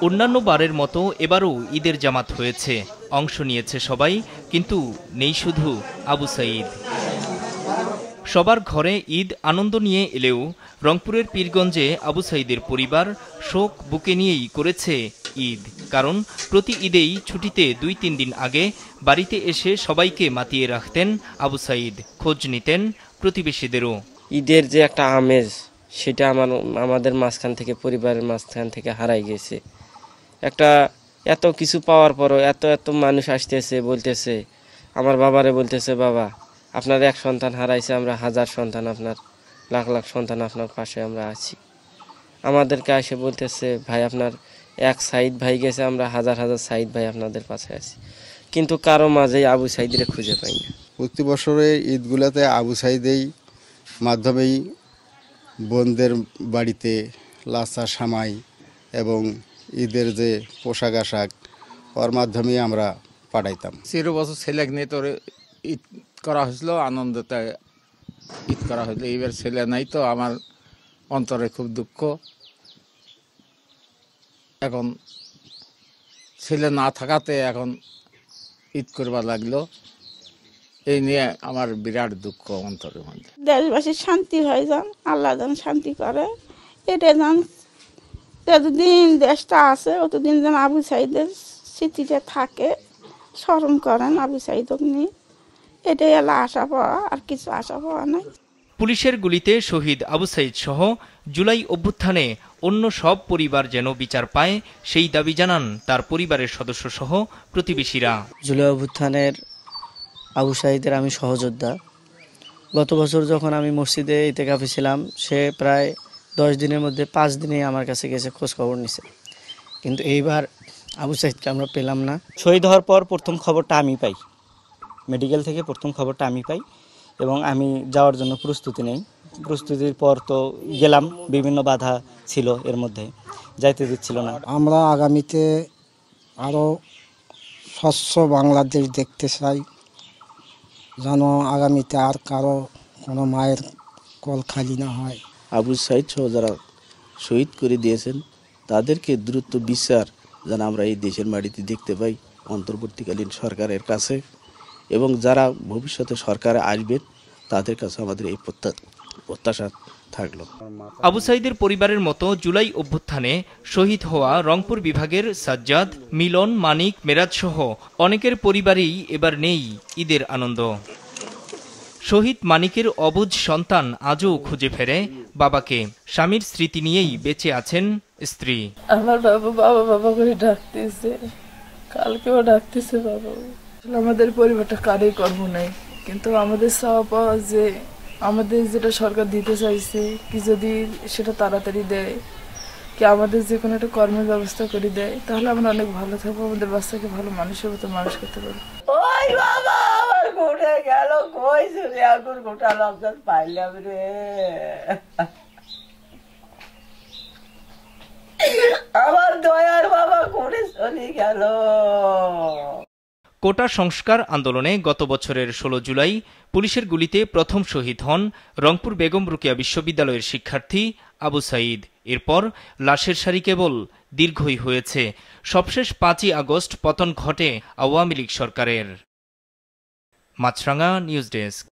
অন্যান্য বারের মতো এবারও ঈদের জামাত হয়েছে, অংশ নিয়েছে সবাই, কিন্তু নেই শুধু আবু সাঈদ। সবার ঘরে ঈদ আনন্দ নিয়ে এলেও রংপুরের পীরগঞ্জে আবু সাঈদের পরিবার শোক বুকে নিয়েই করেছে ঈদ। কারণ প্রতি ঈদেই ছুটিতে ২-৩ দিন আগে বাড়িতে এসে সবাইকে মাতিয়ে রাখতেন আবু সাঈদ, খোঁজ নিতেন প্রতিবেশীদেরও। ঈদের যে একটা আমেজ, সেটা আমাদের মাঝখান থেকে, পরিবারের মাঝখান থেকে হারাই গেছে। একটা এত কিছু পাওয়ার পরও এত মানুষ আসতেছে, বলতেছে, আমার বাবারে বলতেছে, বাবা আপনার এক সন্তান হারাইছে, আমরা হাজার সন্তান, আপনার লাখ লাখ সন্তান আপনার পাশে আমরা আছি। আমাদেরকে এসে বলতেছে, ভাই আপনার এক সাঈদ ভাই গেছে, আমরা হাজার হাজার সাঈদ ভাই আপনাদের পাশে আছি। কিন্তু কারো মাঝেই আবু সাঈদরে খুঁজে পাই না। প্রতি বছরে ঈদগুলোতে আবু সাঈদের মাধ্যমেই বোনদের বাড়িতে লাচা সামাই এবং ঈদের যে পোশাক আশাক ওর মাধ্যমেই আমরা পাঠাইতাম। 13 বছর ছেলে নিয়ে তোর ঈদ করা হয়েছিল, আনন্দতে ঈদ করা হয়েছিল। এইবার ছেলে নাই তো আমার অন্তরে খুব দুঃখ। এখন ছেলে না থাকাতে এখন ঈদ করবার লাগলো, এই নিয়ে আমার বিরাট দুঃখ অন্তরের মধ্যে। দেশবাসীর শান্তি হয়ে যান, আল্লাহ যেন শান্তি করে, এটা যেন যতদিন দেশটা আছে অতদিন যেন আবু সাঈদের স্মৃতিটা থাকে, স্মরণ করেন আবু সাঈদক নিয়ে। এটাই হলো আশা পাওয়া, আর কিছু আশা পাওয়া নাই। পুলিশের গুলিতে শহীদ আবু সাঈদ সহ জুলাই অভ্যুত্থানে অন্য সব পরিবার যেন বিচার পায়, সেই দাবি জানান তার পরিবারের সদস্য সহ প্রতিবেশীরা। জুলাই অভ্যুত্থানের আবু সাঈদের আমি সহযোদ্ধা। গত বছর যখন আমি মসজিদে ইতেকাফে ছিলাম, সে প্রায় 10 দিনের মধ্যে 5 দিনে আমার কাছে গেছে, খোঁজ খবর নিছে। কিন্তু এইবার আবু সাঈদকে আমরা পেলাম না। শহীদ হওয়ার পর প্রথম খবরটা আমি পাই, মেডিকেল থেকে প্রথম খবরটা আমি পাই, এবং আমি যাওয়ার জন্য প্রস্তুতি নেই। প্রস্তুতির পর তো গেলাম, বিভিন্ন বাধা ছিল এর মধ্যে, যাইতে দিচ্ছিল না। আমরা আগামীতে আরও স্বচ্ছ বাংলাদেশ দেখতে চাই, যেন আগামীতে আর কারো কোনো মায়ের কল খালি না হয়। আবু সাঈদ সহ যারা শহীদ করে দিয়েছেন তাদেরকে দ্রুত বিচার যেন আমরা এই দেশের মাটিতে দেখতে পাই অন্তর্বর্তীকালীন সরকারের কাছে, এবং যারা ভবিষ্যতে সরকারে আসবেন তাদের কাছে আমাদের এই প্রত্যাশা থাকলো। আবু সাঈদের পরিবারের মতো জুলাই অভ্যুত্থানে শহীদ হওয়া রংপুর বিভাগের সাজ্জাদ, মিলন, মানিক, মেরাজ সহ অনেকের পরিবারেই এবার নেই ঈদের আনন্দ। শহীদ মানিকের অবুঝ সন্তান আজও খুঁজে ফেরে বাবাকে, স্বামীর স্মৃতি নিয়েই বেঁচে আছেন স্ত্রী। আমার বাবা বাবা বাবা করে ডাকতেছে, কালকেও ডাকতেছে বাবা। আমাদের পরিবারটা কারই কর্ম নাই, কিন্তু আমাদের চাওয়া পাওয়া যে আমাদের যেটা সরকার দিতে চাইছে, কি যদি সেটা তাড়াতাড়ি দেয়, কি আমাদের যে কোনো একটা কর্মের ব্যবস্থা করে দেয়, তাহলে আমরা অনেক ভালো থাকবো, আমাদের বাচ্চাকে ভালো মানুষের মতো মানুষ করতে পারবো। ওই বাবা আমার ঘুরে গেল, কই চলে এখন গোটা লজ্জা পাইলাম রে, আমার দয়ার বাবা ঘুরে চলে গেল। কোটা সংস্কার আন্দোলনে গত বছরের 16 জুলাই পুলিশের গুলিতে প্রথম শহীদ হন রংপুর বেগম রোকেয়া বিশ্ববিদ্যালয়ের শিক্ষার্থী আবু সাঈদ। এরপর লাশের সারি কেবল দীর্ঘই হয়েছে। সবশেষ 5ই আগস্ট পতন ঘটে আওয়ামী লীগ সরকারের। মাছরাঙা নিউজ ডেস্ক।